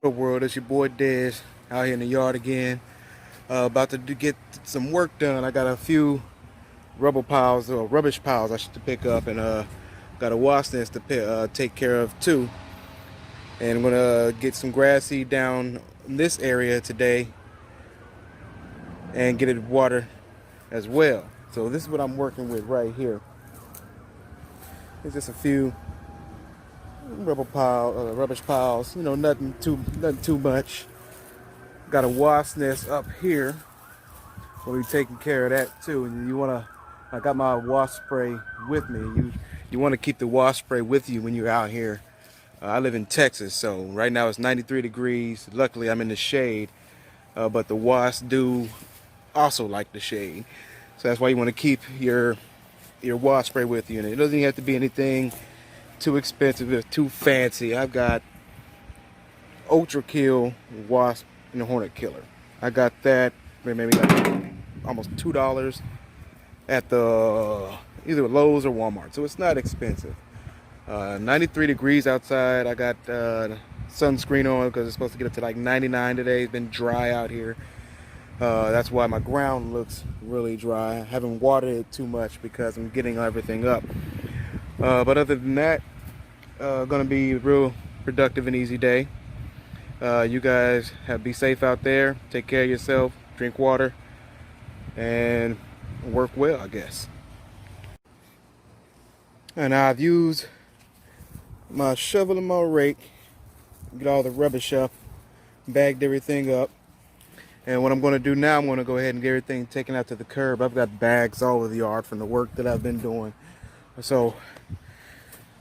World? It's your boy Dez out here in the yard again. About to get some work done. I got a few rubble piles or rubbish piles I should to pick up, and got a wasp nest to take care of too. And I'm gonna get some grass seed down in this area today and get it water as well. So this is what I'm working with right here. It's just a few rubbish piles. You know, nothing too much. Got a wasp nest up here. We'll be taking care of that too. And you wanna, I got my wasp spray with me. You want to keep the wasp spray with you when you're out here. I live in Texas, so right now it's 93 degrees. Luckily, I'm in the shade, but the wasps do also like the shade. So that's why you want to keep your wasp spray with you. And it doesn't have to be anything too expensive or too fancy. I've got Ultra Kill wasp and hornet killer. I got that maybe like almost $2 at the either Lowe's or Walmart. So it's not expensive. 93 degrees outside. I got sunscreen on because it's supposed to get up to like 99 today. It's been dry out here. That's why my ground looks really dry. I haven't watered it too much because I'm getting everything up. But other than that, gonna be a real productive and easy day. You guys be safe out there. Take care of yourself. Drink water and work well, I guess. And I've used my shovel and my rake, get all the rubbish up, bagged everything up. And what I'm going to do now, I'm going to go ahead and get everything taken out to the curb. I've got bags all over the yard from the work that I've been doing. So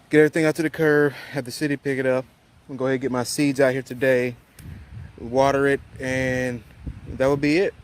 get everything out to the curb, have the city pick it up. I'm going to go ahead and get my seeds out here today, water it, and that will be it.